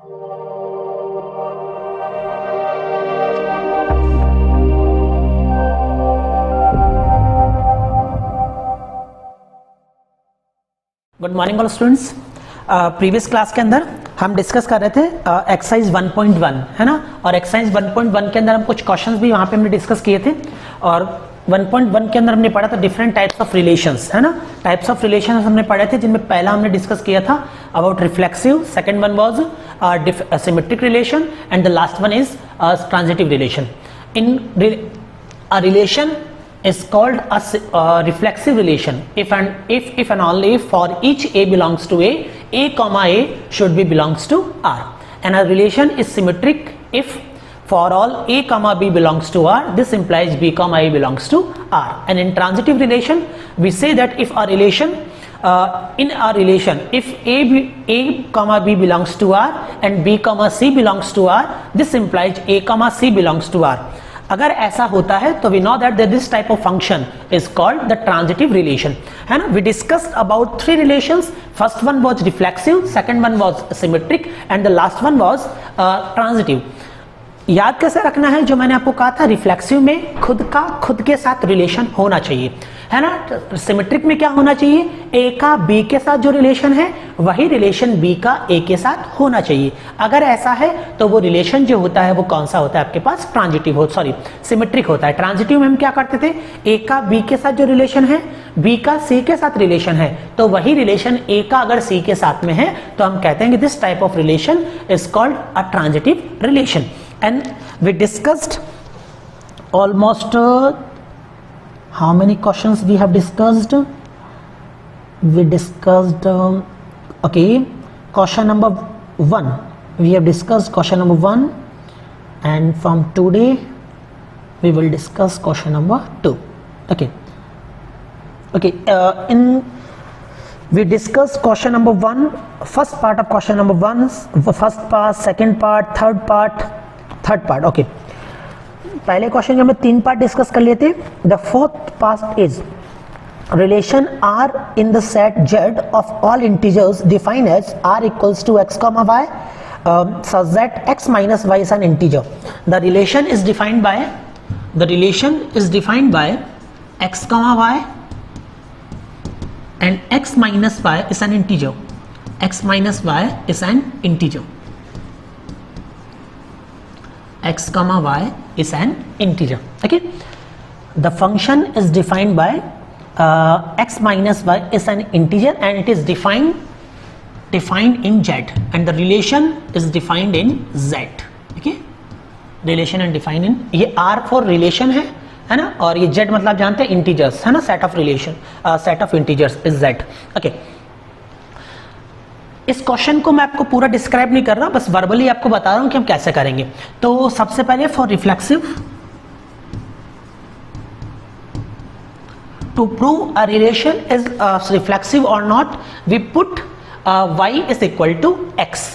Good morning all students. Previous class के अंदर हम डिस्कस कर रहे थे एक्सरसाइज 1.1 है ना, और एक्सरसाइज 1.1 के अंदर हम कुछ क्वेश्चंस भी वहाँ पे हमने डिस्कस किए थे। और 1.1 के अंदर हमने पढ़ा था डिफरेंट टाइप्स ऑफ रिलेशंस है ना, टाइप्स ऑफ रिलेशंस हमने पढ़े थे, जिनमें पहला हमने डिस्कस किया था about reflexive, second one was symmetric relation and the last one is transitive relation. In a relation is called a reflexive relation if and only for each a belongs to a comma a should be belongs to R, and a relation is symmetric if for all a comma b belongs to R, this implies b comma a belongs to R. And in transitive relation we say that if a relation in a relation if a comma b belongs to R and b comma c belongs to R, this implies a comma c belongs to R. अगर ऐसा होता है तो we know that this type of function is called the transitive relation है ना। We discussed about three relations, first one was reflexive, second one was symmetric and the last one was transitive. याद कैसे रखना है, जो मैंने आपको कहा था रिफ्लेक्सिव में खुद के साथ रिलेशन होना चाहिए है ना। सिमेट्रिक में क्या होना चाहिए, ए का बी के साथ जो रिलेशन है वही रिलेशन बी का ए के साथ होना चाहिए। अगर ऐसा है तो वो रिलेशन जो होता है वो कौन सा होता है आपके पास, ट्रांजिटिव हो सॉरी सिमेट्रिक होता है। ट्रांजिटिव में हम क्या करते थे, ए का बी के साथ जो रिलेशन है, बी का सी के साथ रिलेशन है, तो वही रिलेशन ए का अगर सी के साथ में है तो हम कहते हैं कि this type of relation is called a transitive relation. And we discussed almost how many questions we have discussed? We discussed okay, question number 1. We have discussed question number 1, and from today we will discuss question number 2. Okay. We discussed question number 1, first part of question number 1, first part, second part, third part. Okay, पहले question में 3 part discuss कर लिए थे। The fourth part is relation R in the set Z of all integers defined as R equals to x comma y such that x minus y is an integer. The relation is defined by x comma y and x minus y is an integer. X minus y is an integer. X comma y is an integer. Okay, the function is defined by x minus y is an integer and it is defined in z, and the relation is defined in z. Okay, relation and defined in, ये R for relation है ना, और ये Z मतलब जानते हैं integers है ना, set of relation, set of integers is Z. Okay, इस क्वेश्चन को मैं आपको पूरा डिस्क्राइब नहीं कर रहा, बस वर्बली आपको बता रहा हूं कि हम कैसे करेंगे। तो सबसे पहले for reflexive, to prove a relation is reflexive और not, we put y is equal to x।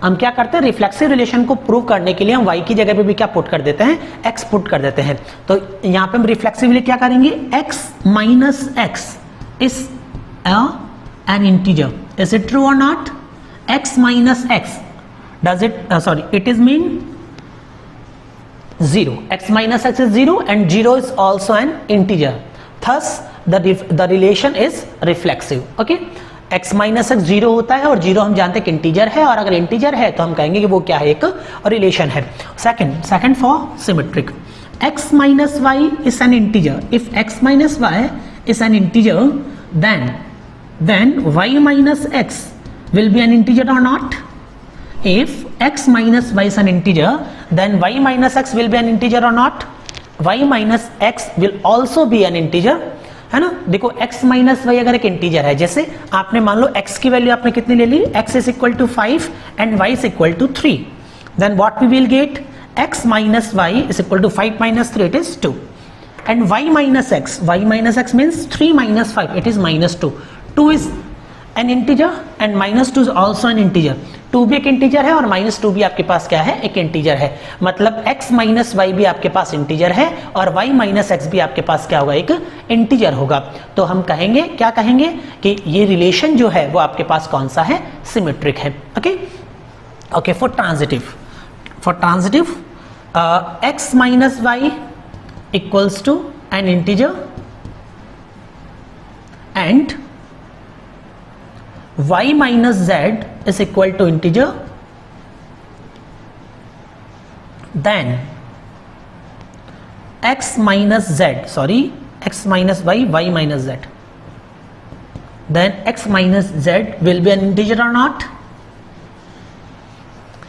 हम क्या करते हैं, रिफ्लेक्सिव रिलेशन को प्रूव करने के लिए हम y की जगह पे भी क्या पुट कर देते हैं, x पुट कर देते हैं। तो यहां पे हम रिफ्लेक्सिवली क्या करेंगे, x minus x is an integer, is it true और not? x minus x, does it it is mean 0. X minus x is 0 and 0 is also an integer, thus the relation is reflexive. Okay, x minus x 0 होता है और 0 हम जानते हैं कि integer है, और अगर इंटीजर है तो हम कहेंगे कि वो क्या है, एक रिलेशन है। Second for symmetric, x minus y is an integer. If x minus y is an integer, then y minus x will be an integer or not? If x minus y is an integer, then y minus x will be an integer or not? Y minus x will also be an integer है ना। देखो x minus y अगर एक integer है, जैसे आपने मान लो x की वैल्यू आपने कितनी ले ली, x is equal to 5 and y is equal to 3, then what we will get, x minus y is equal to 5 minus 3, it is 2, and y minus x means 3 minus 5, it is minus 2. 2 is an integer and minus 2 is also an integer. 2 भी एक integer है और minus 2 भी आपके पास क्या है, एक इंटीजर है. मतलब x माइनस वाई भी आपके पास इंटीजर है और y माइनस एक्स भी आपके पास क्या होगा, एक इंटीजर होगा. तो हम कहेंगे, क्या कहेंगे कि ये रिलेशन जो है वो आपके पास कौन सा है, सिमेट्रिक है. Okay, Okay, for transitive, x minus y equals to an integer and y minus z is equal to integer, then x minus y, y minus z, then x minus z will be an integer or not?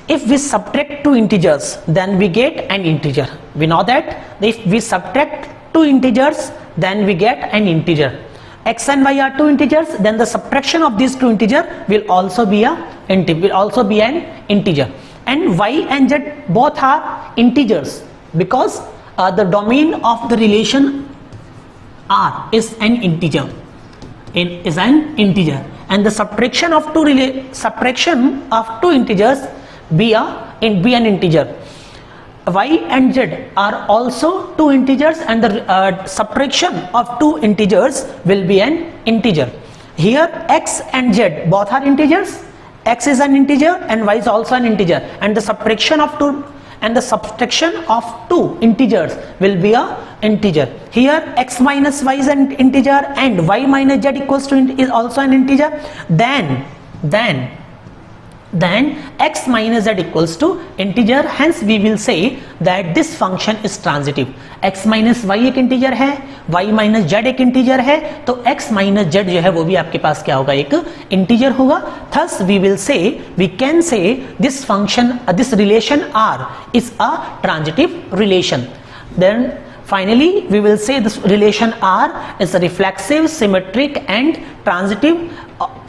If we subtract two integers, then we get an integer. We know that if we subtract two integers, then we get an integer. X and y are two integers, then the subtraction of these two integers will also be an integer. And y and z both are integers because the domain of the relation R is an integer. And the subtraction of two integers be an integer. Y and z are also two integers, and the subtraction of two integers will be an integer. Here x and z both are integers. X is an integer and y is also an integer, and the subtraction of two integers will be a integer. Here x minus y is an integer and y minus z equals to is also an integer. Then x minus z equals to integer. Hence we will say that this function is transitive. x minus y एक integer है, y minus z एक integer है, तो x minus z जो है वो भी आपके पास क्या होगा, एक इंटीजर होगा. Thus we can say this function, this relation R is a transitive relation. Then finally we will say this relation R is a reflexive, symmetric and transitive.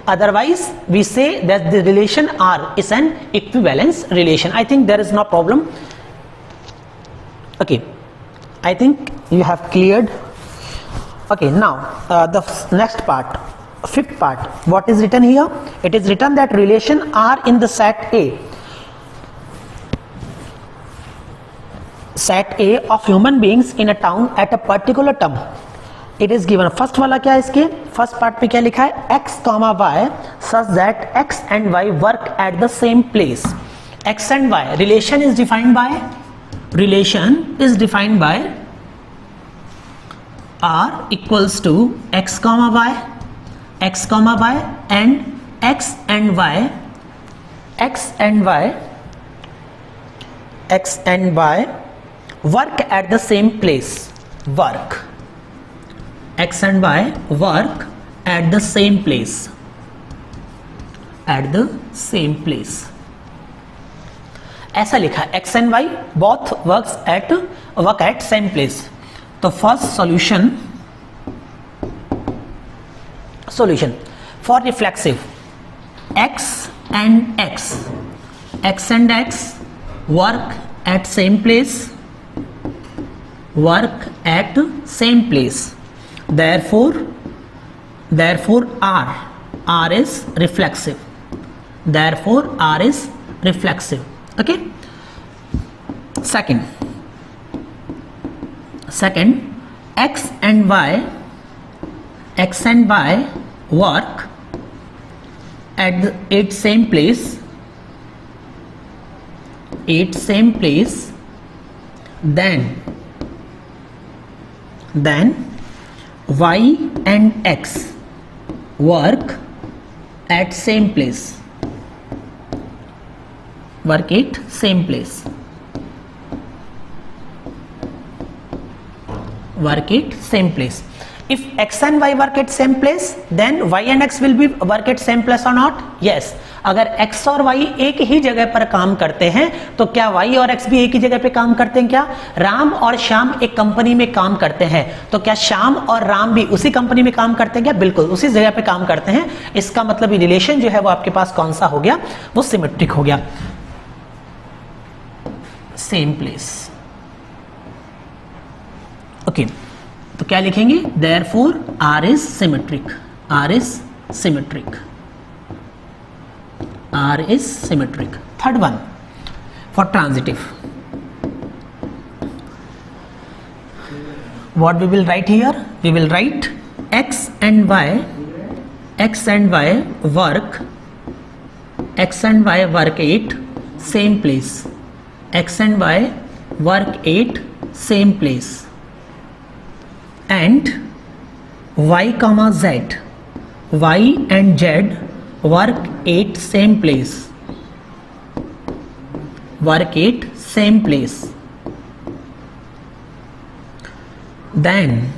Otherwise we say that the relation R is an equivalence relation. I think there is no problem. Okay, I think you have cleared. Okay, now the next part, fifth part, what is written here? It is written that relation R in the set A of human beings in a town at a particular term. It is given. First वाला क्या है, इसके first part पे क्या लिखा है, x, y such that x and y work at the same place. X and y relation is defined by R equals to x, y and x and y work at the same place. X and y work at the same place. ऐसा लिखा है, x and y both work at same place. तो first solution for reflexive, x and x work at same place. Therefore R is reflexive. Okay. Second, x and y work at its same place. Then y and x work at same place. If x and y work at same place, then y and x will be work at same place or not? Yes. अगर x और y एक ही जगह पर काम करते हैं तो क्या y और x भी एक ही जगह पे काम करते हैं? क्या राम और श्याम एक कंपनी में काम करते हैं तो क्या श्याम और राम भी उसी कंपनी में काम करते हैं? क्या बिल्कुल उसी जगह पे काम करते हैं. इसका मतलब रिलेशन जो है वो आपके पास कौन सा हो गया, वो सिमेट्रिक हो गया. Same place. ओके, तो क्या लिखेंगे? Therefore R is symmetric. Third one, for transitive, what we will write here? We will write x and y work at same place. X and Y work at same place. And Y comma Z, Y and Z work at same place. Work at same place. Then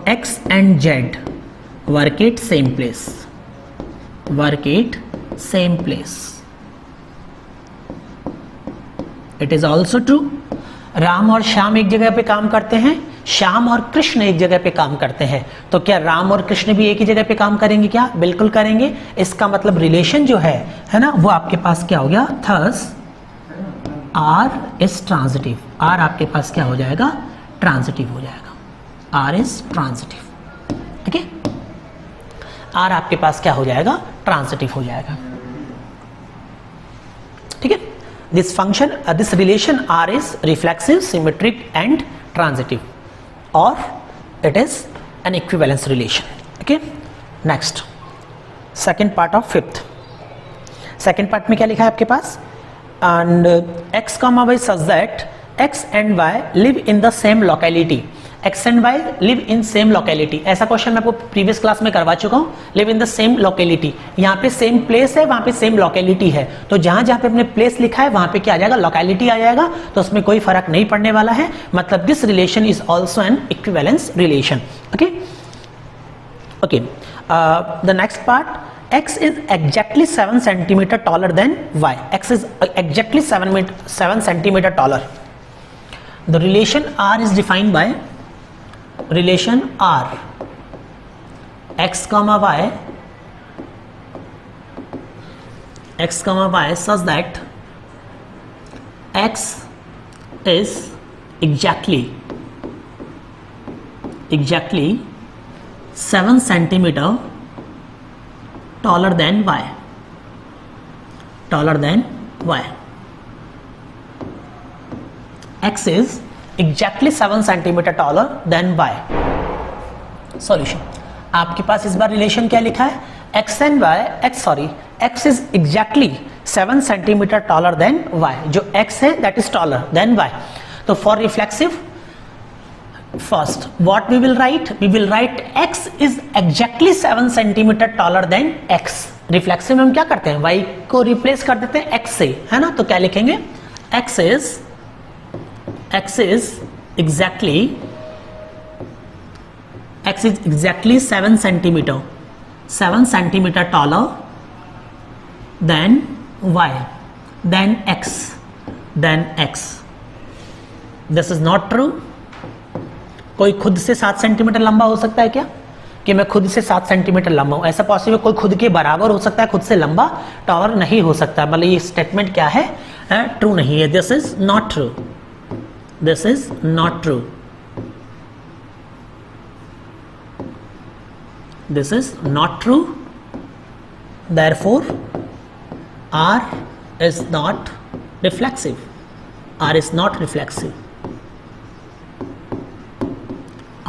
X and Z work at same place. Work at same place. It is also true. Ram और श्याम एक जगह पे काम करते हैं, श्याम और कृष्ण एक जगह पे काम करते हैं, तो क्या राम और कृष्ण भी एक ही जगह पे काम करेंगे? क्या बिल्कुल करेंगे। इसका मतलब रिलेशन जो है ना, वो आपके पास क्या हो गया? Thus R is transitive. R आपके पास क्या हो जाएगा? ट्रांजिटिव हो जाएगा। R is transitive. ठीक है, आर आपके पास क्या हो जाएगा? ट्रांजिटिव हो जाएगा। ठीक है, this function this relation R is reflexive, symmetric and transitive, or it is an equivalence relation. Okay, next second part of fifth. Second part में क्या लिखा है आपके पास? And x comma y such that x and y live in the same locality. X and Y live in same locality. ऐसा question मैं आपको previous class में करवा चुका हूँ। live in the same locality, यहाँ पे सेम प्लेस है, वहाँ पे सेम लोकेलिटी है, तो जहाँ जहाँ पे अपने प्लेस लिखा है वहाँ पे क्या आ जाएगा? लोकेलिटी आ जाएगा, तो उसमें कोई फर्क नहीं पड़ने वाला है। मतलब this relation is also N equivalence relation. Okay okay, the next part, X is exactly 7 centimeter taller than Y. X is exactly 7 centimeter taller. The relation R is defined by relation R, x comma y such that x is exactly 7 centimeter taller than y. X is exactly 7 centimeter taller than y. Solution, आपके पास इस बार relation क्या लिखा है? x and y, x is exactly 7 centimeter taller than y. जो x है that is taller than y. तो for reflexive, first what we will write? We will write x is exactly 7 centimeter taller than x. Reflexive में हम क्या करते हैं? y को replace कर देते हैं x से, है ना? तो क्या लिखेंगे? x is exactly 7 centimeter taller than y, than x. This is not true. कोई खुद से 7 सेंटीमीटर लंबा हो सकता है क्या? कि मैं खुद से 7 सेंटीमीटर लंबा हूं, ऐसा पॉसिबल? कोई खुद के बराबर हो सकता है, खुद से लंबा टॉलर नहीं हो सकता। मतलब ये स्टेटमेंट क्या है? ट्रू नहीं है। This is not true. This is not true. This is not true. Therefore, R is not reflexive. R is not reflexive.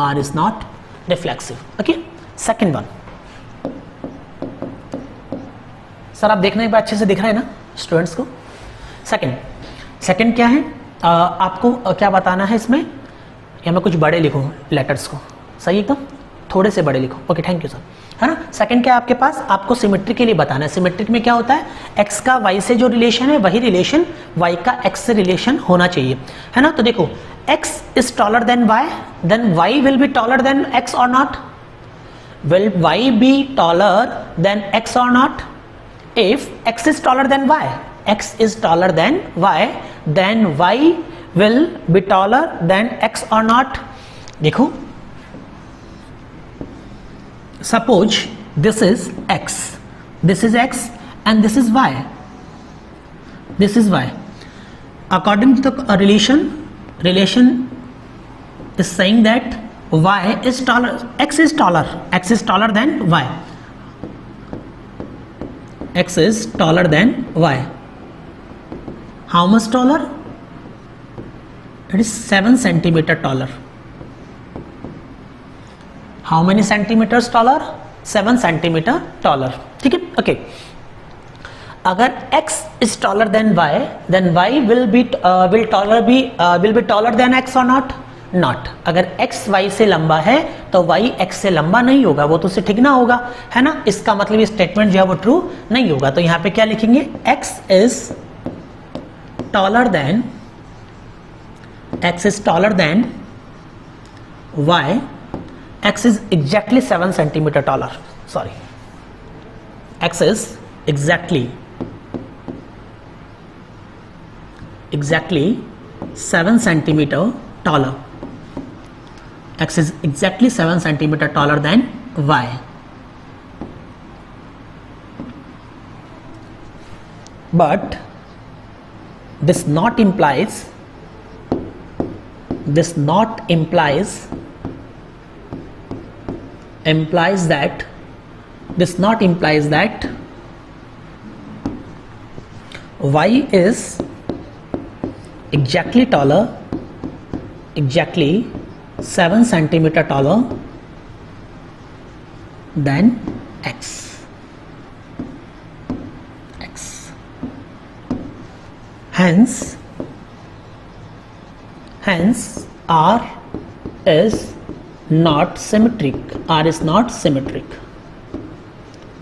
R is not reflexive. Okay. Second one. Sir आप देखना एक बार अच्छे से दिख रहा है ना स्टूडेंट्स को? सेकंड क्या है? आपको क्या बताना है इसमें? या मैं कुछ बड़े लिखूं लेटर्स को? सही, एकदम थोड़े से बड़े लिखो। Okay, thank you sir. है ना? सेकंड क्या है आपके पास? आपको सिमेट्री के लिए बताना है। सिमेट्रिक में क्या होता है? x का y से जो रिलेशन है वही रिलेशन y का x से रिलेशन होना चाहिए, है ना? तो देखो, x is taller than y, then y will be taller than x or not? Will y be taller than x or not? If x is taller than y, x is taller than y, then y will be taller than x or not? देखो, suppose this is x and this is y. According to the relation is saying that y is taller, x is taller than y. X is taller than y. How much taller? It is 7 centimeter taller. How many centimeters taller? 7 centimeter taller. ठीक है, okay. अगर x is taller than y, then y will be taller than x or not? Not. अगर x y से लंबा है तो y x से लंबा नहीं होगा, वो तो उसे ठीक ना होगा, है ना। इसका मतलब ये स्टेटमेंट जो है वो ट्रू नहीं होगा। तो यहाँ पे क्या लिखेंगे? x is taller than y. X is exactly 7 centimeter taller. Sorry. X is exactly 7 centimeter taller. X is exactly 7 centimeter taller than y. But this not implies that y is exactly 7 centimeter taller than x. Hence R is not symmetric.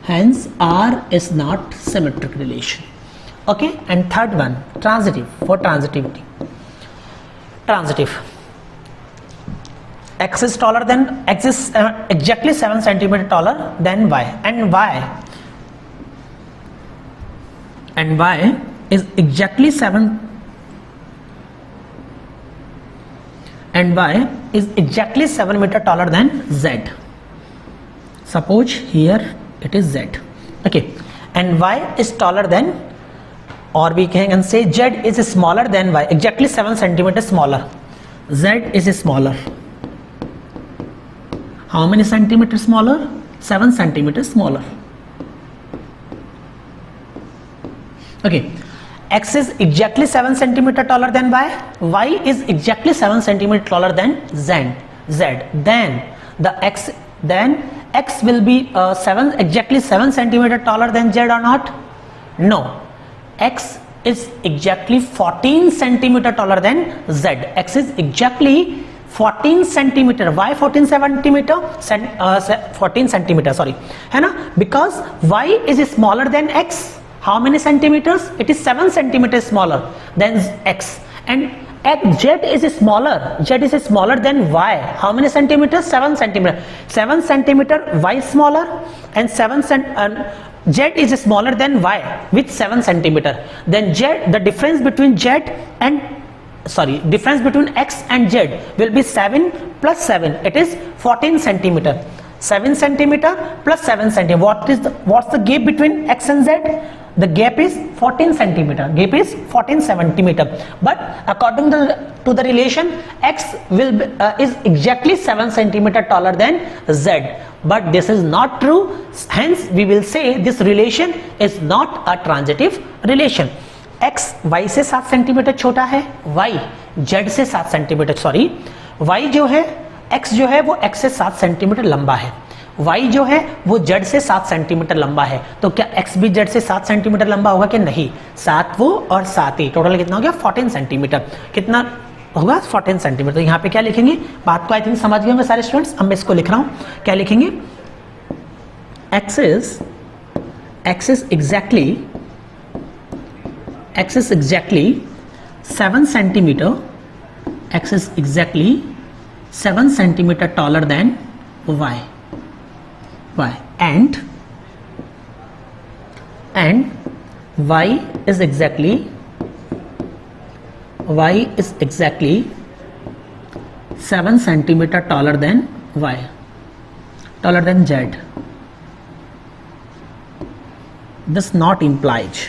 Hence R is not symmetric relation. Okay, and third one, transitive, for transitivity. Transitive. X is exactly 7 centimeter taller than y, and y is exactly 7 meter taller than z. Suppose here it is z. Okay, and y is taller than, or we can say z is smaller than y, exactly 7 centimeter smaller. Z is smaller. How many centimeters smaller? 7 centimeters smaller. Okay, x is exactly 7 centimeter taller than y. Y is exactly 7 centimeter taller than z. Then x will be exactly 7 centimeter taller than z or not? No. X is exactly 14 centimeter taller than z. X is exactly 14 centimeter. Why 14 centimeter? 14 centimeter, sorry, है ना, because y is smaller than x. How many centimeters? It is 7 centimeters smaller than x, and z is smaller. Z is smaller than y. How many centimeters? 7 centimeter. 7 centimeter y smaller, and z is smaller than y with 7 centimeter. Then the difference between x and z will be 7 plus 7. It is 14 centimeter. 7 centimeter plus 7 centimeter. What's the gap between x and z? The gap is 14 centimeter. But according to the relation, x is exactly 7 centimeter taller than z. But this is not true. Hence, we will say this relation is not a transitive relation. x y से 7 centimetre छोटा है, y z से 7 centimetre, sorry, y जो है, x जो है वो x से 7 सेंटीमीटर लंबा है, y जो है वो z से 7 सेंटीमीटर लंबा है। तो क्या x भी z से 7 सेंटीमीटर लंबा होगा कि नहीं? 7 वो और 7 ही, टोटल कितना हो गया? 14 सेंटीमीटर। कितना होगा? 14 सेंटीमीटर। तो यहाँ पे क्या लिखेंगे? बात को आई थिंक समझ गए होंगे सारे स्टूडेंट्स। अब मैं इसको लिख रहा हूँ, क्या लिखेंगे? x is exactly 7 centimeter. X is exactly 7 centimeter taller than y. And y is exactly 7 centimeter taller than z. This not implies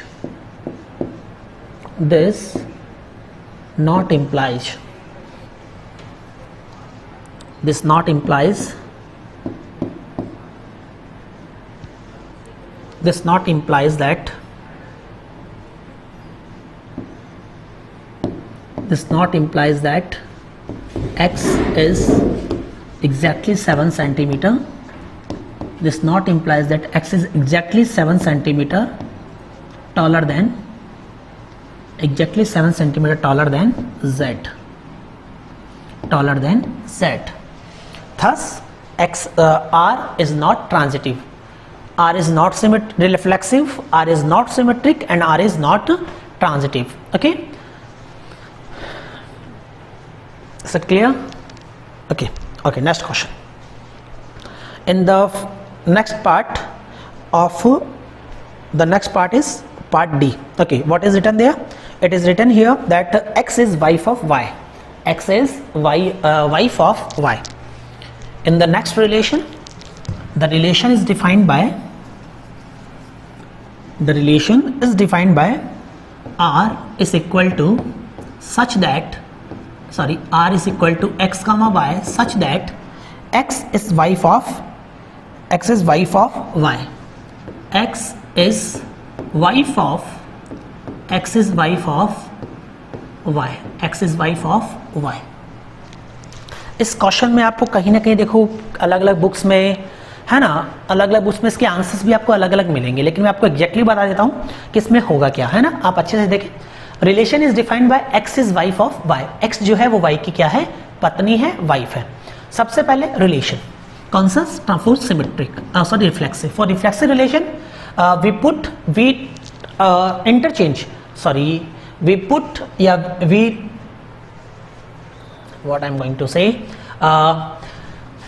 that x is exactly 7 centimeter. This not implies that x is exactly 7 centimeter taller than, exactly 7 centimeter taller than z, taller than z. Thus r is not transitive, r is not reflexive, r is not symmetric, and r is not transitive. Okay, is it clear? Okay, next question. In the next part of the next part is part D. Okay, what is written there? It is written here that x is wife of y, x is wife of y. In the next relation, the relation is defined by r is equal to such that, r is equal to x comma y such that x is wife of y, x is wife of y. इस question में आपको कहीं ना कहीं देखो अलग अलग books में है ना, अलग अलग बुक्स में इसके आंसर्स भी आपको अलग अलग मिलेंगे, लेकिन मैं आपको एग्जैक्टली बता देता हूँ कि इसमें होगा क्या, है ना. आप अच्छे से देखें. Relation is defined by x is wife of y. X जो है वो वाई की क्या है, पत्नी है, वाइफ है. सबसे पहले रिलेशन कौन सा, for symmetric reflexive. For reflexive relation what I'm going to say,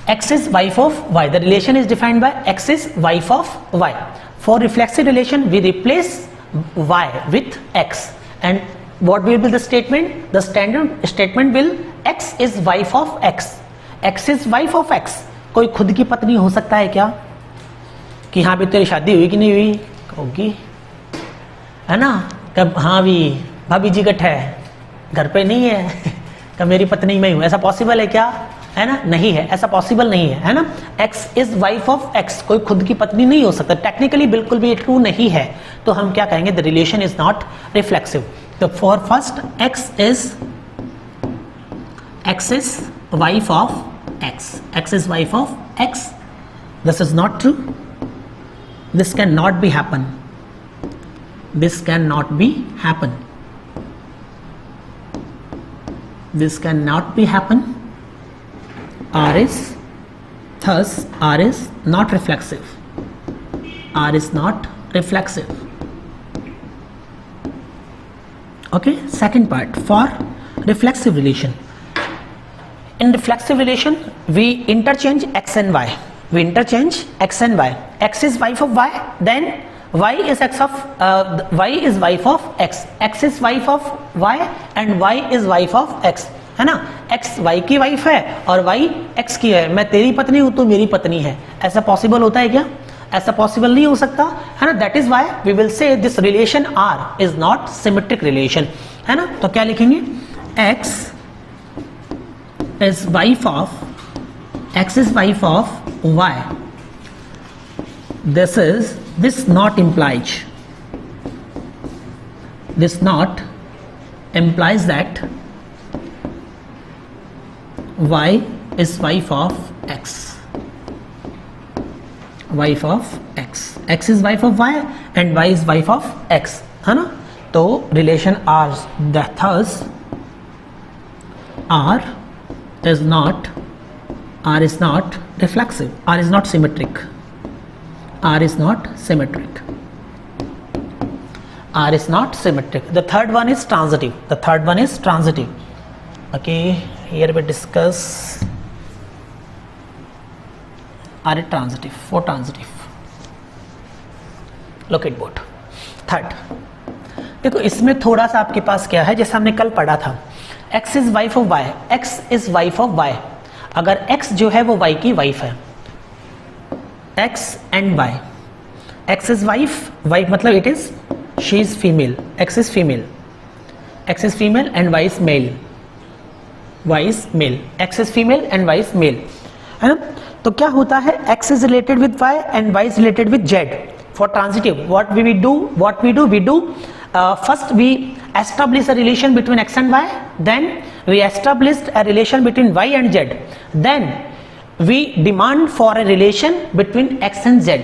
x is wife of y. The relation is defined by x is wife of y. For reflexive relation, we replace y with x, and what will be the statement? The standard statement will x is wife of x. x is wife of x. कोई खुद की पत्नी हो सकता है क्या कि हाँ भी तेरी शादी हुई कि नहीं हुई, होगी, है ना. कब हाँ भी भाभी जी गठ है, घर पे नहीं है, कब मेरी पत्नी मैं हूं, ऐसा पॉसिबल है क्या, है ना. नहीं है, ऐसा पॉसिबल नहीं है ना. x is wife of x, कोई खुद की पत्नी नहीं हो सकता. टेक्निकली बिल्कुल भी ट्रू नहीं है, तो हम क्या कहेंगे, the relation is not reflexive. तो for first x is wife of x is wife of x. This is not true. This cannot be happen. This cannot be happen. This cannot be happen. Thus R is not reflexive. R is not reflexive. Okay, second part, for reflexive relation. In reflexive relation, we interchange x and y. We interchange x and y. X is wife of y, then y is wife of x. X is wife of y and y is wife of x, है ना. x y की wife है और y x की है. मैं तेरी पत्नी हूं, तू मेरी पत्नी है. ऐसा पॉसिबल होता है क्या? ऐसा पॉसिबल नहीं हो सकता, है ना. That is why we will say this relation r is not symmetric relation, है ना. तो क्या लिखेंगे, x is wife of y. This not implies that y is wife of x. X is wife of y and y is wife of x, है ना. तो relation r, thus r is not reflexive. R is not symmetric. R is not symmetric. The third one is transitive. Okay, here we discuss R is transitive. For transitive, look at both. Third, देखो इसमें थोड़ा सा आपके पास क्या है, जैसे हमने कल पढ़ा था, x is wife of y. x is wife of y. अगर x जो है वो y की वाइफ है, x and y. x is wife मतलब it is she is female. x is female and y is male. x is female and y is male, है ना. तो क्या होता है, x is related with y and y is related with z. For transitive what we do first we establish a relation between x and y, then we established a relation between y and z, then we demand for a relation between x and z.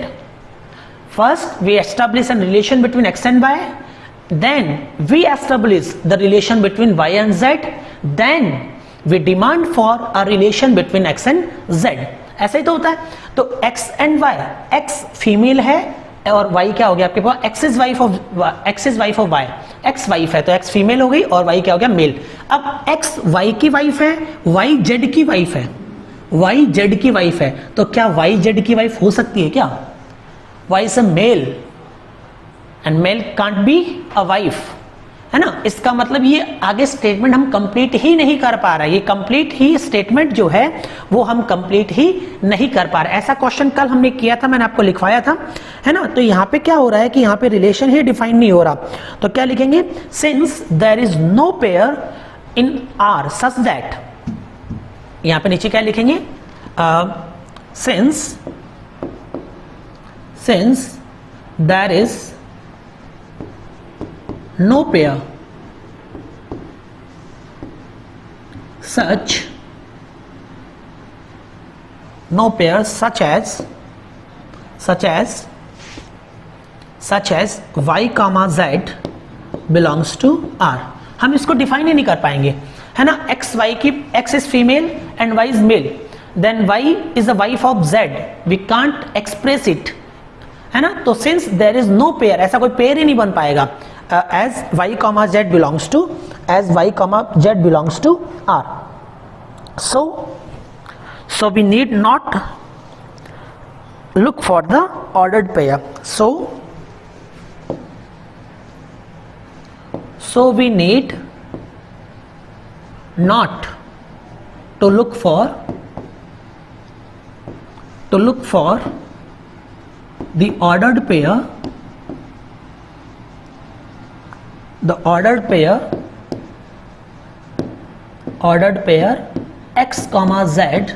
first we establish a relation between x and y, then we establish the relation between y and z, then we demand for a relation between x and z. ऐसा ही तो होता है. तो x and y, x female है और y क्या हो गया आपके पास, x is wife of y, x wife है तो x फीमेल हो गई और y क्या हो गया, मेल. अब x y की वाइफ है, y z की वाइफ है, y z की वाइफ है, तो क्या y z की वाइफ हो सकती है क्या? y is a male and male can't be a wife, है ना. इसका मतलब ये आगे स्टेटमेंट हम कंप्लीट ही नहीं कर पा रहे, ये कंप्लीट ही स्टेटमेंट जो है वो हम कंप्लीट ही नहीं कर पा रहे. ऐसा क्वेश्चन कल हमने किया था, मैंने आपको लिखवाया था, है ना. तो यहाँ पे क्या हो रहा है कि यहाँ पे रिलेशन ही डिफाइन नहीं हो रहा, तो क्या लिखेंगे, since there is no pair in R such that, यहाँ पे नीचे क्या लिखेंगे, since there is no pair such as y comma z belongs to r. हम इसको डिफाइन ही नहीं कर पाएंगे, है ना. x y की, x is female and y is male, then y is the wife of z, we can't express it, है ना. तो since there is no pair, ऐसा कोई पेयर ही नहीं बन पाएगा, as y comma z belongs to r. So we need not look for the ordered pair. So we need not to look for the ordered pair x comma z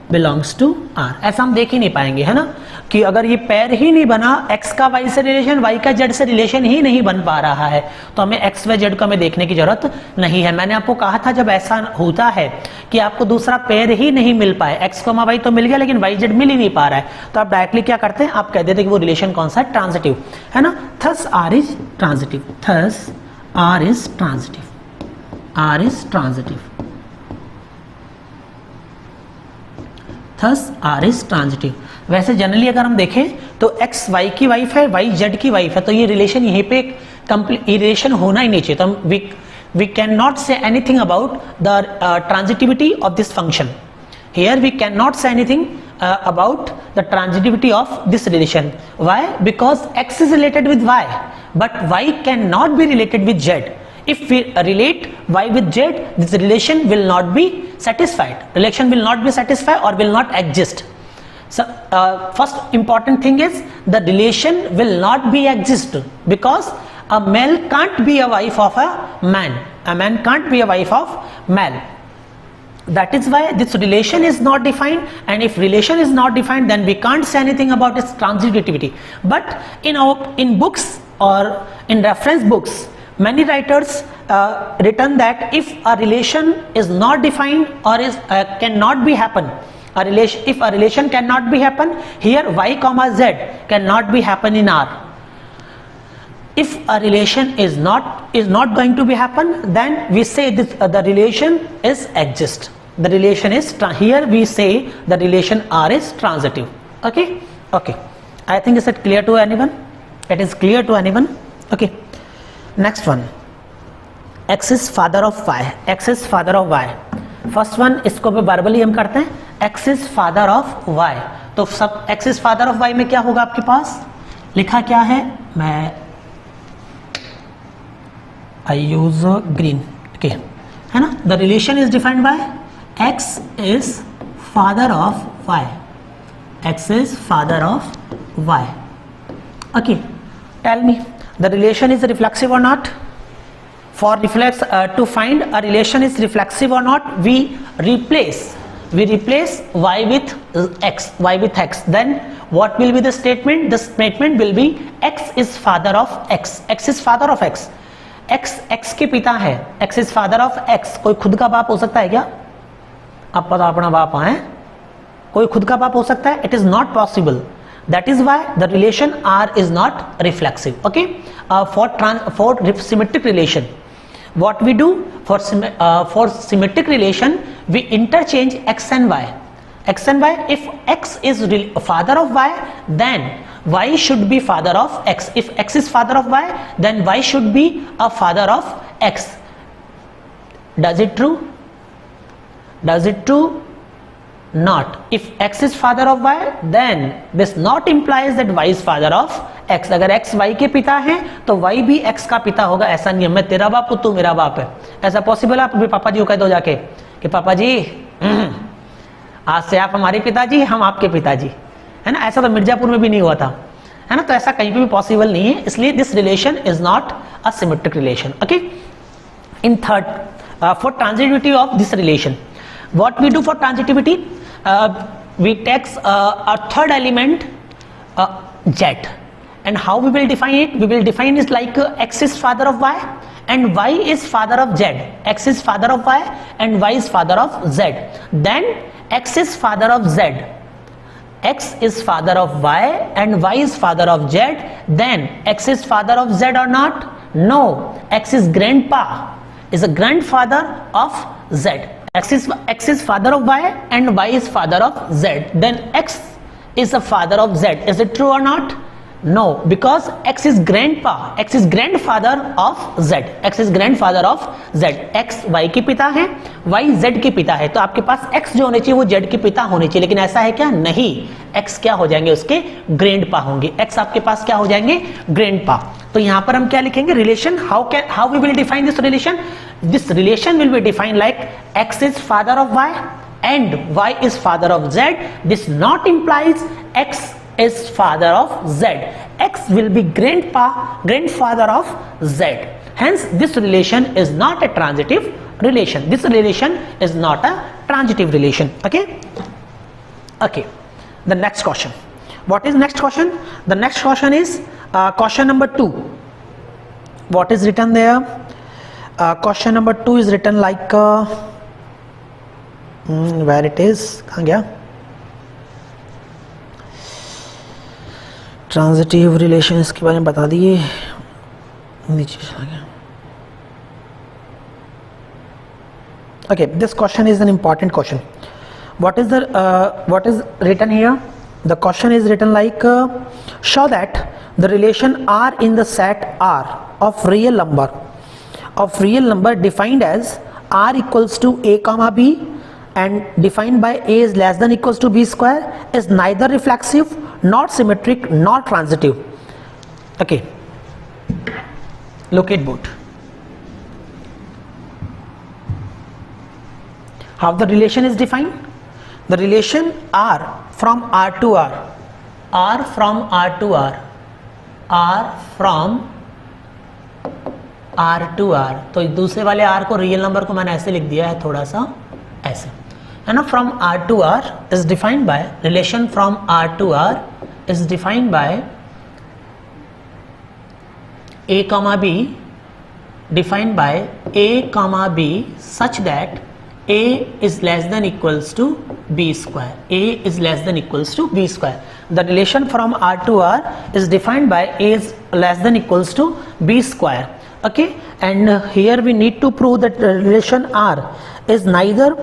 belongs to r. ऐसा हम देख ही नहीं पाएंगे, है ना, कि अगर ये पेयर ही नहीं बना, x का y से रिलेशन, y का z से रिलेशन ही नहीं बन पा रहा है, तो हमें x व z को हमें देखने की जरूरत नहीं है. मैंने आपको कहा था जब ऐसा होता है कि आपको दूसरा पेयर ही नहीं मिल पाए, x कॉमा y तो मिल गया लेकिन y z मिल ही नहीं पा रहा है, तो आप डायरेक्टली क्या करते हैं, आप कह देते हैं कि वो रिलेशन कौन सा है, ट्रांजिटिव, है ना. Thus r is transitive, thus r is transitive. वैसे जनरली अगर हम देखें तो x y की वाइफ है, y z की वाइफ है, तो ये रिलेशन यहीं पे कंप्लीट रिलेशन होना ही नहीं चाहिए. तो हम we cannot say anything about the transitivity of this function. Here we cannot say anything about the transitivity of this relation. Why? Because x is related with y, but y cannot be related with z. If we relate y with z, this relation will not be satisfied. Relation will not be satisfied or will not exist. So first important thing is the relation will not be exist because a male can't be a wife of a man. A man can't be a wife of male. That is why this relation is not defined, and if relation is not defined, then we can't say anything about its transitivity. But in books or in reference books, many writers written that if a relation is not defined or is cannot be happen, if a relation cannot be happen, here y comma z cannot be happen in R. If a relation is not going to be happen, then we say this the relation is exist. The relation is here we say the relation R is transitive. Okay. I think is it clear to anyone? It is clear to anyone? Okay. Next one. X is father of y. X is father of y. First one इसको पे verbally हम करते हैं, x is father of y. तो सब x is father of y में क्या होगा आपके पास, लिखा क्या है, मैं I use green, okay, है ना. The relation is defined by x is father of y. X is father of y. Okay, tell me the relation is reflexive or not. For to find a relation is reflexive or not, we replace y with x. Then what will be the statement? The statement will be x is father of x. X is father of x. x के पिता है, x is father of x. कोई खुद का बाप हो सकता है क्या, आप पता अपना बाप है, कोई खुद का बाप हो सकता है, it is not possible. That is why the relation R is not reflexive. Okay, for symmetric relation, what we do for symmetric relation, we interchange x and y. X and y. If x is father of y, then y should be father of x. If x is father of y, then y should be a father of x. Does it true? Does it true? Not. If x is father of y, then this not implies that y is father of x. अगर x y के पिता हैं तो y भी x का पिता होगा. ऐसा नहीं है मैं तेरा बाप हूं तू मेरा बाप है. ऐसा पॉसिबल है? आप भी पापा जी को कह दो जाके कि पापा जी आज से आप हमारे पिताजी, हम आपके पिताजी, है ना. ऐसा तो मिर्जापुर में भी नहीं हुआ था, है ना. तो ऐसा कहीं पे भी पॉसिबल नहीं है. इसलिए this relation is not a symmetric relation. Okay. In third, for transitivity of this relation, what we do for transitivity, we take a third element z, and how we will define it? We will define it like x is father of y and y is father of z. X is father of y and y is father of z. Then x is father of z, x is father of y and y is father of z. Then x is father of z or not? No, x is grandpa, is a grandfather of z. X is father of y and y is father of z. Then x is the father of z. Is it true or not? No, because x is grandpa, x is grandfather of z. X is grandfather of z. x y के पिता है, y z के पिता है. तो आपके पास x जो होने चाहिए वो z के पिता होने चाहिए. लेकिन ऐसा है क्या? नहीं. x क्या हो जाएंगे? उसके ग्रैंडपा होंगे. x आपके पास क्या हो जाएंगे? ग्रैंडपा. तो यहां पर हम क्या लिखेंगे? Relation. How we will define this relation? This relation will be defined like x is father of y and y is father of z. This not implies x is father of z. X will be grandfather of z. Hence this relation is not a transitive relation. This relation is not a transitive relation. Okay. Okay. The next question. What is next question? The next question is question number 2. What is written there? Question number 2 is written like where it is, कहाँ गया? Transitive relation इसके बारे में बता दिए, नीचे चला गया. Okay, this question is an important question. What is written here? The question is written like show that the relation R in the set R of real number defined as R equals to a comma b and defined by a is less than equals to b square is neither reflexive nor symmetric nor transitive. Okay, look at both. How the relation is defined? The relation R from R to R, R from R to R, R from R to R. तो दूसरे वाले R को real number को मैंने ऐसे लिख दिया है, थोड़ा सा ऐसे, है ना. From R to R is defined by relation from R to R is defined by a comma b, defined by a comma b such that a is less than equals to b square. A is less than equals to b square. The relation from R to R is defined by a is less than equals to b square. Okay, and here we need to prove that the relation R is neither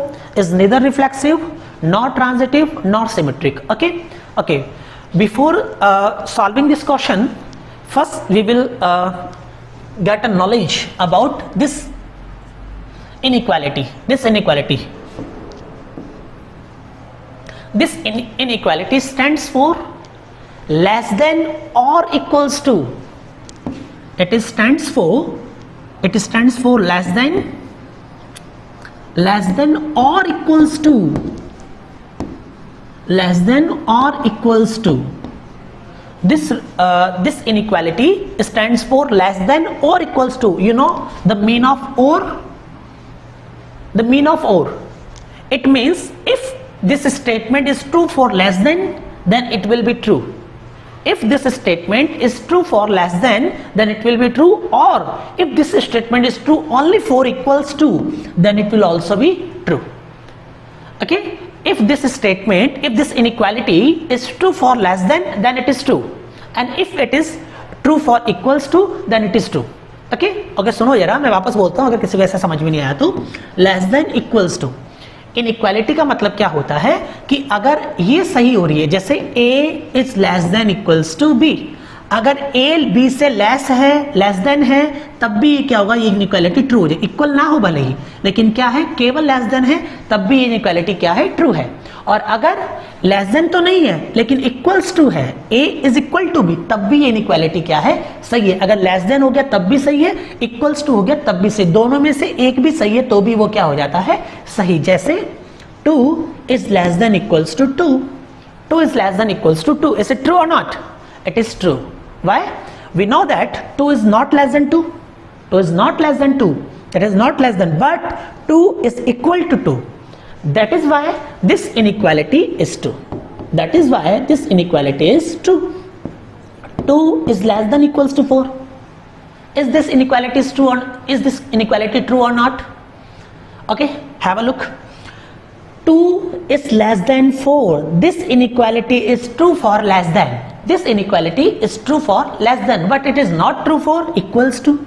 reflexive nor transitive nor symmetric. Okay. Okay, before solving this question, first we will get a knowledge about this inequality. This inequality stands for less than or equals to. It stands for less than or equals to. Less than or equals to. This inequality stands for less than or equals to. You know the mean of or? The mean of or. It means if this statement is true for less than, then it will be true. If this statement is true for less than, then it will be true. Or if this statement is true only for equals to, then it will also be true. Okay. if this statement, if this inequality is true for less than, then it is true, and if it is true for equals to, then it is true. Okay, सुनो जरा, मैं वापस बोलता हूं अगर किसी को ऐसा समझ में नहीं आया तो. Less than equals to, inequality का मतलब क्या होता है कि अगर ये सही हो रही है, जैसे a is less than equals to b, अगर a b से लेस है, लेस देन है, तब भी ये क्या होगा, ये इनइक्वालिटी ट्रू हो जाए. इक्वल ना हो भले ही, लेकिन क्या है, केवल लेस देन है, तब भी इनइक्वालिटी क्या है, ट्रू है. और अगर लेस देन तो नहीं है लेकिन इक्वल्स टू है, a is equal to b, तब भी ये इनइक्वालिटी क्या है, सही है. अगर लेस देन हो गया तब भी सही है, इक्वल्स टू हो गया तब भी सही, दोनों में से एक भी सही है तो भी वो क्या हो जाता है, सही. जैसे 2 is less than equals to 2, 2 is less than equals to 2. Is it true or not? It is true. Why? We know that 2 is not less than 2. 2 is not less than 2. It is not less than, but 2 is equal to 2. That is why this inequality is true. That is why this inequality is true. 2 is less than equals to 4. Is this inequality is true or is this inequality true or not? Okay, have a look. 2 is less than 4. This inequality is true for less than. This inequality is true for less than, but it is not true for equals to.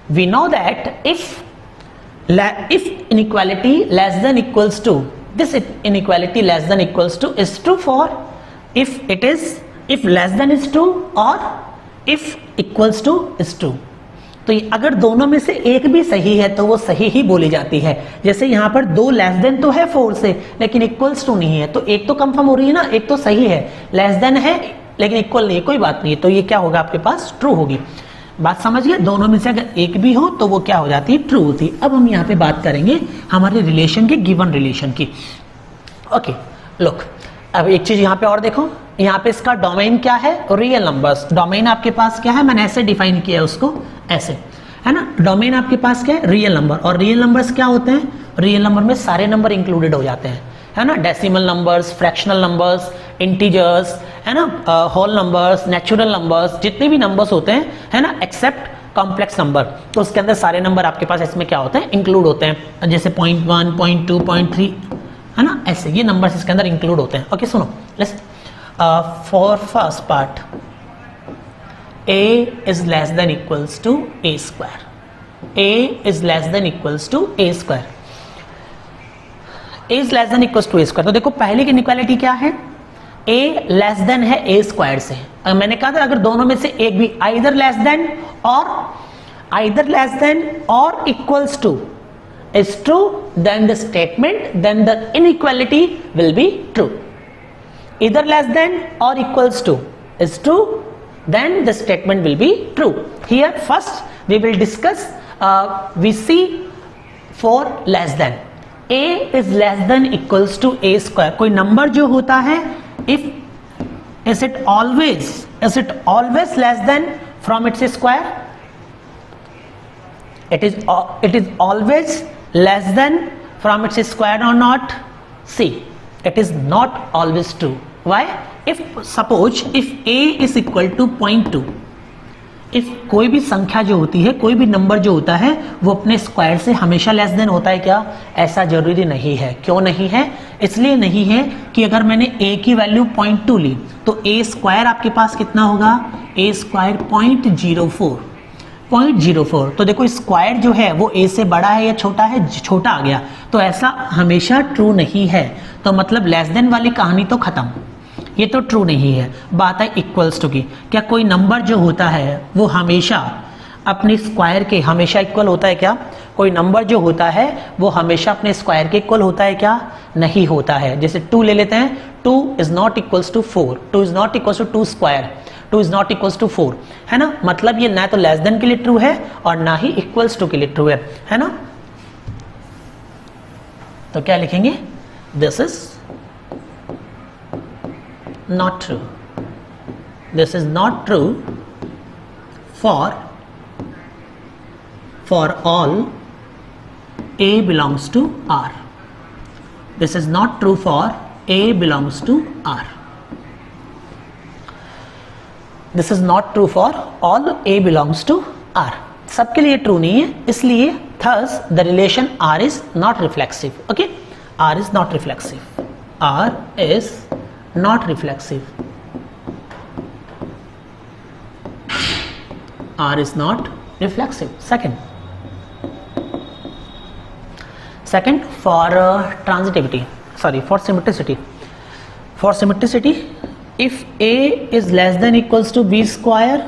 We know that if inequality less than equals to, this inequality less than equals to is true for if less than is true or if equals to is true. तो अगर दोनों में से एक भी सही है तो वो सही ही बोली जाती है. जैसे यहाँ पर 2 लेस देन तो है 4 से, लेकिन इक्वल्स टू नहीं है, तो एक तो कंफर्म हो रही है ना, एक तो सही है, लेस देन है लेकिन इक्वल नहीं है, कोई बात नहीं है, तो ये क्या होगा, आपके पास ट्रू होगी. बात समझ गए? दोनों में से अगर एक भी हो तो वो क्या हो जाती है, ट्रू होती है. अब हम यहाँ पे बात करेंगे हमारे रिलेशन के, गिवन रिलेशन की. ओके, लुक, अब एक चीज यहाँ पे और देखो, यहाँ पे इसका डोमेन क्या है, रियल नंबर्स. डोमेन आपके पास क्या है, मैंने ऐसे डिफाइन किया है उसको, ऐसे है ना. डोमेन आपके पास क्या है, रियल नंबर. और रियल नंबर्स क्या होते हैं, रियल नंबर में सारे नंबर इंक्लूडेड हो जाते हैं, है ना. Decimal numbers, fractional numbers, integers, है ना, होल नंबर्स, नेचुरल नंबर्स, जितने भी नंबर्स होते हैं, है ना, एक्सेप्ट कॉम्प्लेक्स नंबर, तो उसके अंदर सारे नंबर आपके पास इसमें क्या होते हैं, इंक्लूड होते हैं. जैसे 0.1, 0.2, 0.3, है ना, ऐसे ये नंबर्स इसके अंदर इंक्लूड होते हैं. ओके, सुनो, let's for first part, a is less than equals to a square. a is less than equals to a square. a is less than equals to a square. तो देखो पहले की inequality क्या है, a less than है a square से. मैंने कहा था अगर दोनों में से एक भी either less than or equals to is true, then the statement, then the inequality will be true. Either less than or equals to is true, then the statement will be true. Here first we will discuss, we see for less than. a is less than equals to a square. कोई number जो होता है, is it always less than from its square? It is always less than from its square or not? See, it is not always true. Why? Suppose if a is equal to 0.2, if कोई भी संख्या जो होती है, कोई भी number जो होता है, वो अपने स्क्वायर से हमेशा लेस देन होता है क्या? ऐसा जरूरी नहीं है. क्यों नहीं है? इसलिए नहीं है कि अगर मैंने a की वैल्यू 0.2 ली तो a स्क्वायर आपके पास कितना होगा, a स्क्वायर 0.04. तो देखो स्क्वायर जो है वो a से बड़ा है या छोटा है, छोटा आ गया, तो ऐसा हमेशा ट्रू नहीं है. तो मतलब लेस देन वाली कहानी तो खत्म, ये तो ट्रू नहीं है. बात है इक्वल्स टू की. क्या कोई नंबर जो होता है वो हमेशा अपने स्क्वायर के हमेशा इक्वल होता है क्या? कोई नंबर जो होता है वो हमेशा अपने स्क्वायर के इक्वल होता है क्या? नहीं होता है. जैसे 2 ले लेते हैं, 2 is not equals to 4, 2 is not equals to 2 square, 2 is not equals to 4, है ना. मतलब ये ना तो लेस देन के लिए ट्रू है और ना ही इक्वल्स टू के लिए ट्रू है ना. तो क्या लिखेंगे, this is not true. This is not true for all a belongs to R. This is not true for a belongs to R. This is not true for all a belongs to R. सबके लिए true नहीं है, इसलिए thus the relation R is not reflexive. Okay, R is not reflexive. R is not reflexive. R is not reflexive. Second, for transitivity, sorry, for symmetricity. For symmetricity, if A is less than equals to B square,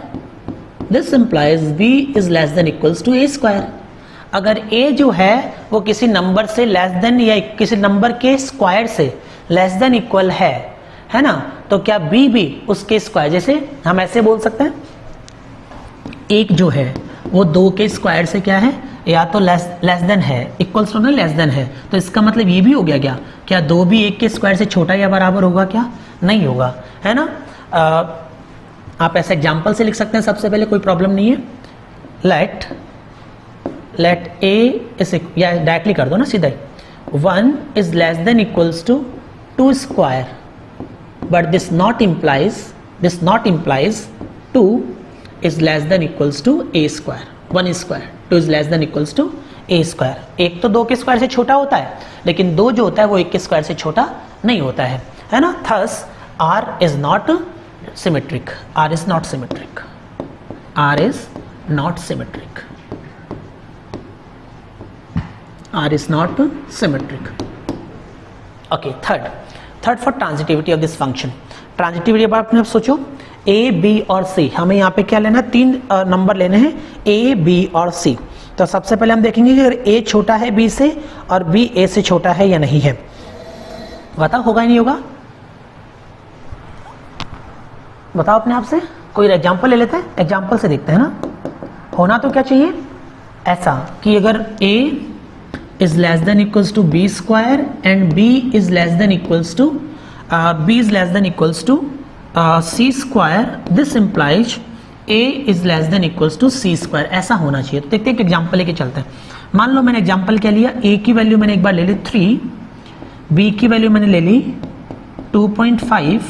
this implies B is less than equals to A square. अगर A जो है वो किसी number से less than या किसी number के square से लेस देन इक्वल है ना, तो क्या B भी उसके स्क्वायर, जैसे हम ऐसे बोल सकते हैं एक जो है वो 2 के स्क्वायर से क्या है, या तो लेस देन है, इक्वल्स टू लेस देन है, तो इसका मतलब ये भी हो गया क्या 2 भी 1 के स्क्वायर से छोटा या बराबर होगा, क्या नहीं होगा, है ना। आप ऐसे एग्जांपल से लिख सकते हैं, सबसे पहले कोई प्रॉब्लम नहीं है। लेट ए इज, या डायरेक्टली कर दो ना सीधा ही, 1 is less than equals to 2 square, but this not implies 2 is less than equals to a square, 1 square, 2 is less than equals to a square. एक तो 2 के स्क्वायर से छोटा होता है, लेकिन 2 जो होता है वो 1 के स्क्वायर से छोटा नहीं होता है ना। Thus R is not symmetric. R is not symmetric. R is not symmetric. R is not symmetric. Okay, third for transitivity of this function. Transitivity अब आपने सोचो A, B और C, हमें यहाँ पे क्या लेना है, 3 नंबर लेने हैं A, B और C। तो सबसे पहले हम देखेंगे कि अगर A छोटा है B से और B A से छोटा है या नहीं है। बताओ होगा या नहीं होगा, बताओ अपने आप से। कोई एग्जांपल ले लेते हैं, एग्जांपल से देखते हैं ना। होना तो क्या चाहिए ऐसा कि अगर A is less than equals to B square and B is less than equals to C square, this implies A is less than equals to C square, ऐसा होना चाहिए। तो देखते हैं एक एग्जाम्पल लेके चलते हैं। मान लो मैंने एग्जाम्पल क्या लिया, A की वैल्यू मैंने एक बार ले ली 3, B की वैल्यू मैंने ले ली 2.5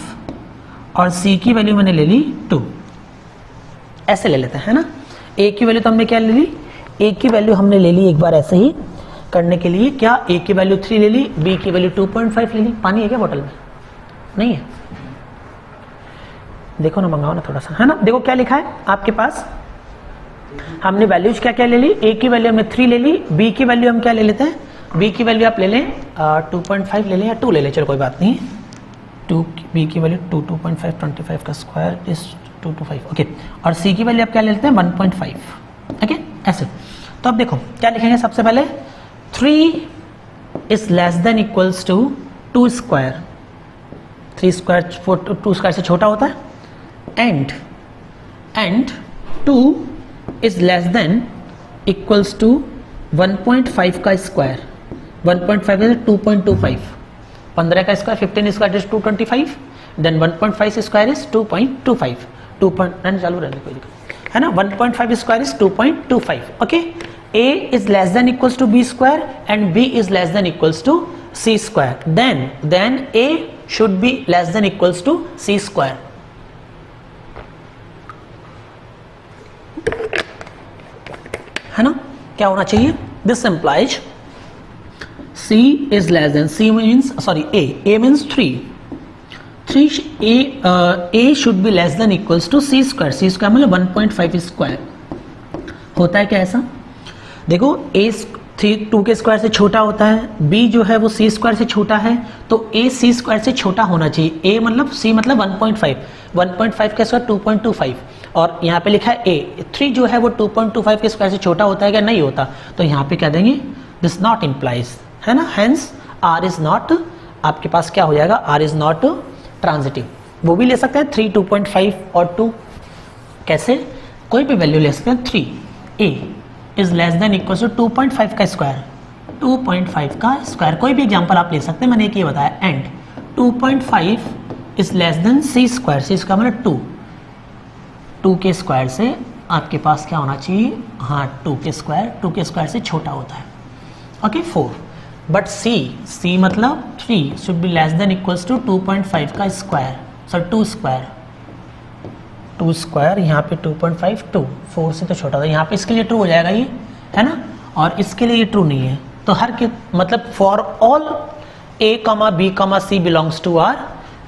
और C की वैल्यू मैंने ले ली 2, ऐसे ले लेते हैं, है ना। A की वैल्यू तो हमने क्या ले ली, A की वैल्यू हमने ले ली एक बार ऐसे ही करने के लिए, क्या A की वैल्यू 3 ले ली, B की वैल्यू 2.5 ले ली। पानी है क्या बोतल में, नहीं है, देखो ना, मंगाओ ना थोड़ा सा, है ना। देखो क्या लिखा है आपके पास, हमने वैल्यूज क्या क्या ले ली, A की वैल्यू हमने 3 ले ली, B की वैल्यू हम क्या ले लेते हैं, B की वैल्यू आप ले लें 2.5 ले लें या 2 ले लें, चलो कोई बात नहीं, 2 B की वैल्यू 2.5, 25 का स्क्वायर इज 225, ओके। और C की वैल्यू आप क्या ले लेते हैं 1.5, ओके, ऐसे। तो अब देखो क्या लिखेंगे, सबसे पहले 3 is less than equals to 2 square, 3 square 2 square से छोटा होता है, and 2 is less than equals to 1.5 का स्क्वायर, 1.5 is 2.25, 15 का square 15 square is 225, then 1.5 square is 2.25, 2. चालू रहने कोई दिक्कत है ना, 1.5 square is 2.25, okay. A is less than equals to B square and B is less than equals to C square, then A should be less than equals to C square, है ना। क्या होना चाहिए, this implies C is less than, C means sorry A means 3 A should be less than equals to C square, C square मतलब 1.5 square होता है क्या ऐसा। देखो A 2 के स्क्वायर से छोटा होता है, B जो है वो C स्क्वायर से छोटा है, तो A C स्क्वायर से छोटा होना चाहिए। A मतलब C मतलब 1.5 का स्क्वायर 2.25, और यहाँ पे लिखा है A 3 जो है वो 2.25 के स्क्वायर से छोटा होता है क्या, नहीं होता, तो यहाँ पे क्या देंगे, दिस नॉट इम्प्लाइज, है ना। हेंस R इज नॉट, आपके पास क्या हो जाएगा, R इज नॉट ट्रांजिटिव। वो भी ले सकते हैं 3, 2.5 और 2, कैसे, कोई भी वैल्यू ले सकते हैं। 3 A is less than equal to 2.5 का स्क्वायर, 2.5 का स्क्वायर, कोई भी एग्जांपल आप ले सकते हैं, मैंने एक ये बताया, and 2.5 is less then C square, C square मतलब 2 के स्क्वायर से आपके पास क्या होना चाहिए, हाँ 2 के स्क्वायर से छोटा होता है, ओके। 4 बट C मतलब 3 should be less than equals to 2.5 का स्क्वायर, सर 2 स्क्वायर यहाँ पे 2.5 4 से तो छोटा था, यहाँ पे इसके लिए ट्रू हो जाएगा ये, है ना, और इसके लिए ये ट्रू नहीं है। तो हर के मतलब for all A comma B comma C belongs to R,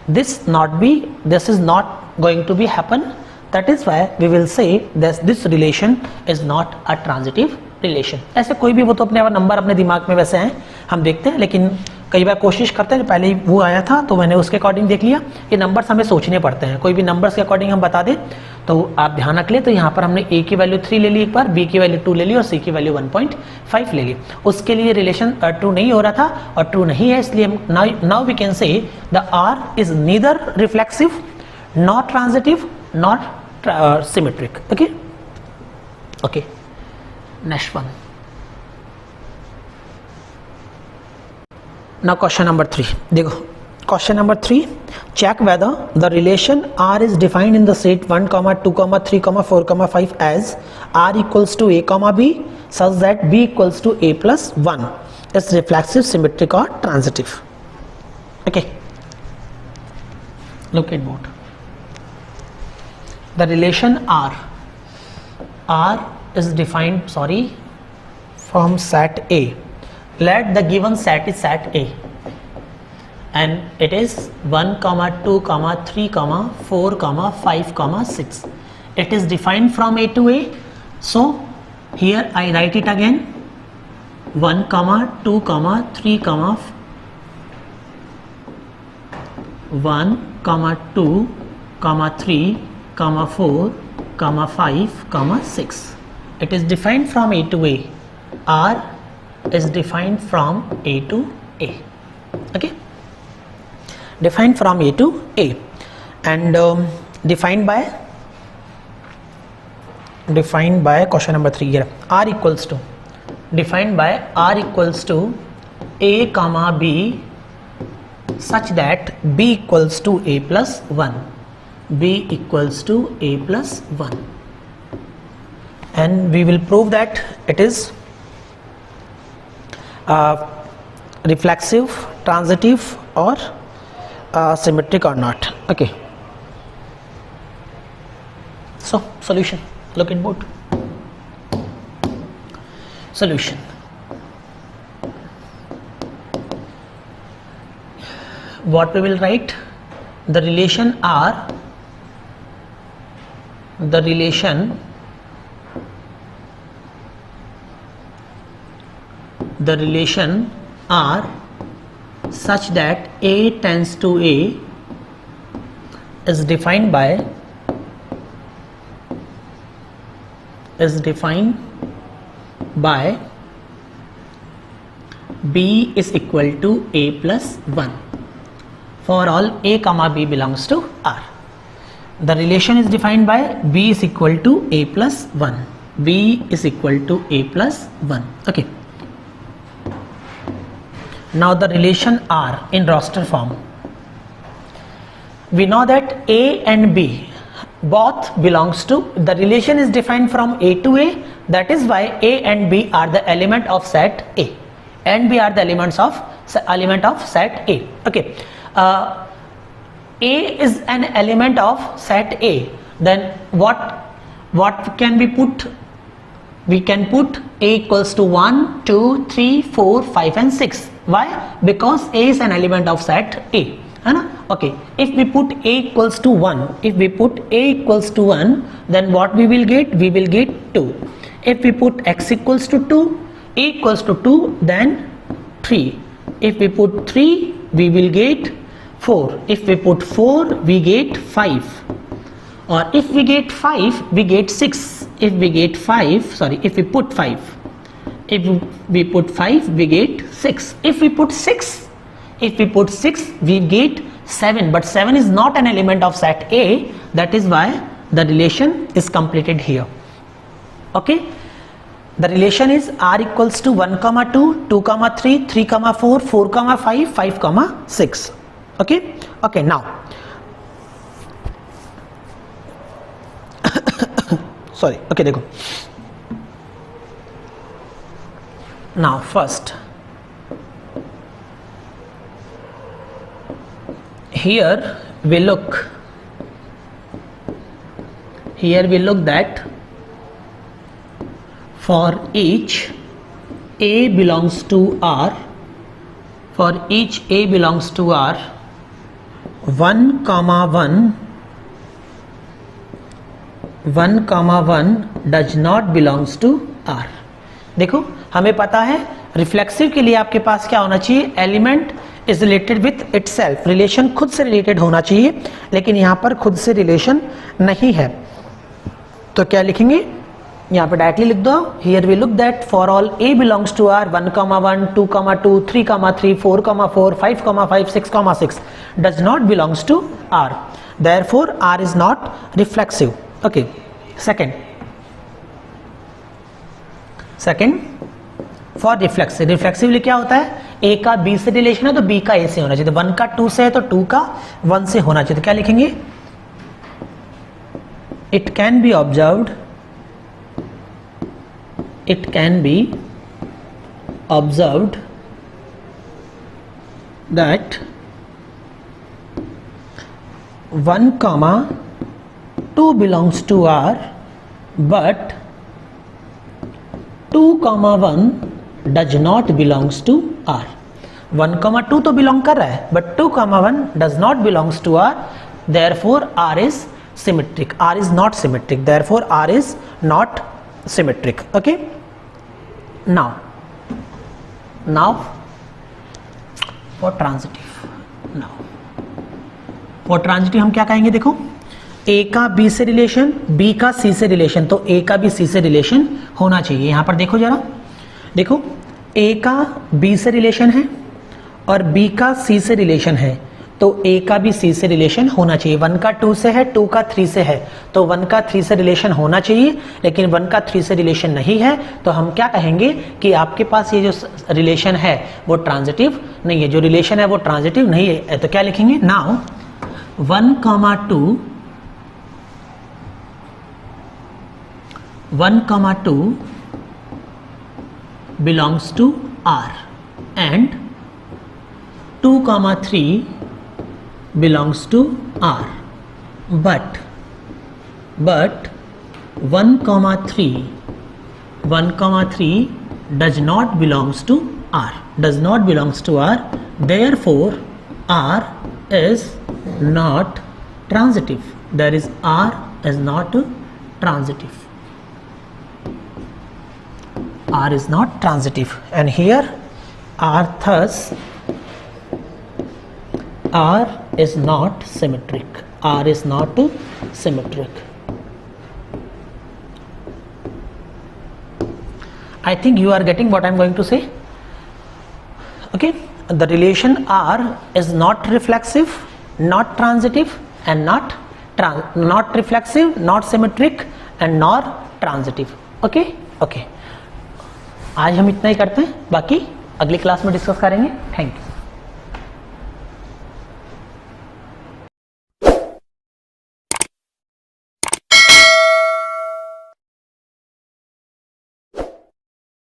this is not going to be happen. That is why we will say that this relation is not a transitive relation. ऐसे कोई भी, वो तो अपने number अपने दिमाग में वैसे हैं, हम देखते हैं, लेकिन कई बार कोशिश करते हैं, पहले ही वो आया था तो मैंने उसके अकॉर्डिंग देख लिया। ये नंबर्स हमें सोचने पड़ते हैं, कोई भी नंबर्स के अकॉर्डिंग हम बता दें तो आप ध्यान रख ले। तो यहाँ पर हमने A की वैल्यू 3 ले ली एक बार, B की वैल्यू 2 ले ली और C की वैल्यू 1.5 ले ली। उसके लिए रिलेशन ट्रू नहीं हो रहा था और ट्रू नहीं है, इसलिए now we can say the R is neither reflexive, not transitive, not symmetric. Okay, next one. Now question number 3. देखो question number 3, check whether the relation R is defined in the set 1, 2, 3, 4, 5 as R equals to A, B such that B equals to A plus 1 is reflexive, symmetric or transitive. Okay, look at board. The relation R is defined from set A. Let the given set is set A and it is 1, 2, 3, 4, 5, 6. It is defined from A to A. So here I write it again, 1, 2, 3, 1, 2, 3, 4, 5, 6. It is defined from A to A. R is defined from A to A. Okay, defined from A to A and defined by question number 3 here. R equals to, defined by R equals to A comma B such that B equals to A plus 1. B equals to A plus 1 and we will prove that it is reflexive, transitive or symmetric or not. Okay, so solution, look at board. Solution. What we will write? The relation R, the relation R such that A tends to A is defined by B is equal to A plus 1 for all A comma B belongs to R. The relation is defined by B is equal to A plus 1. B is equal to A plus 1. Okay. Now the relation R in roster form. We know that A and B both belongs to, the relation is defined from A to A, that is why A and B are the element of set A and B are the element of set A. Okay, A is an element of set A, then what can we put? We can put A equals to 1, 2, 3, 4, 5 and 6. Why? Because A is an element of set A, है ना? Okay, if we put A equals to 1, then what we will get? We will get 2. If we put X equals to 2, A equals to 2, then 3. If we put 3, we will get 4. If we put 4, we get 5. Or if we get 5, we get 6. If we put 5, we get 6. If we put 6, we get 7. But 7 is not an element of set A. That is why the relation is completed here. Okay. The relation is R equals to 1, 2, 2, 3, 3, 4, 4, 5, 5, 6. Okay. Okay. Now. Sorry. Okay. देखो. Now first, here we look that for each A belongs to R, for each A belongs to R, 1, 1 does not belongs to R. देखो हमें पता है reflexive के लिए आपके पास क्या होना चाहिए, element is related with itself, relation खुद से रिलेटेड होना चाहिए, लेकिन यहां पर खुद से रिलेशन नहीं है, तो क्या लिखेंगे, यहाँ पे डायरेक्टली लिख दो, here we look that for all A belongs to R, 1, 1, 2, 2, 3, 3, 4, 4, 5, 5, 6, 6 does not belongs to R. Therefore R is not reflexive. Okay. Second, for reflexive, reflexively क्या होता है, A का B से रिलेशन है तो B का A से होना चाहिए, तो 1 का 2 से है तो 2 का 1 से होना चाहिए, तो क्या लिखेंगे, it can be observed that 1, 2 belongs to R, but 2, 1 does not belongs to R. 1, 2 तो बिलोंग कर रहा है, but 2, 1 does not belongs to R. Therefore R is symmetric. R is not symmetric. Therefore R is not symmetric. Okay. Now for transitive. Now for transitive हम क्या कहेंगे, देखो A का B से रिलेशन, B का C से relation, तो A का भी C से रिलेशन होना चाहिए। यहां पर देखो जरा, देखो A का B से रिलेशन है और B का C से रिलेशन है, तो A का भी C से रिलेशन होना चाहिए। 1 का 2 से है, 2 का 3 से है, तो 1 का 3 से रिलेशन होना चाहिए, लेकिन 1 का 3 से रिलेशन नहीं है, तो हम क्या कहेंगे कि आपके पास ये जो रिलेशन है वो ट्रांजिटिव नहीं है, जो रिलेशन है वो ट्रांजिटिव नहीं है, तो क्या लिखेंगे, now 1, 2 belongs to R and 2, 3 belongs to R, but 1, 3 does not belongs to R, therefore R is not transitive. There is R is not transitive. R is not transitive, and here R thus R is not symmetric. R is not symmetric. I think you are getting what I am going to say. Okay, the relation R is not reflexive, not transitive, and not reflexive, not symmetric, and nor transitive. Okay, okay. आज हम इतना ही करते हैं, बाकी अगली class में discuss करेंगे। Thank you.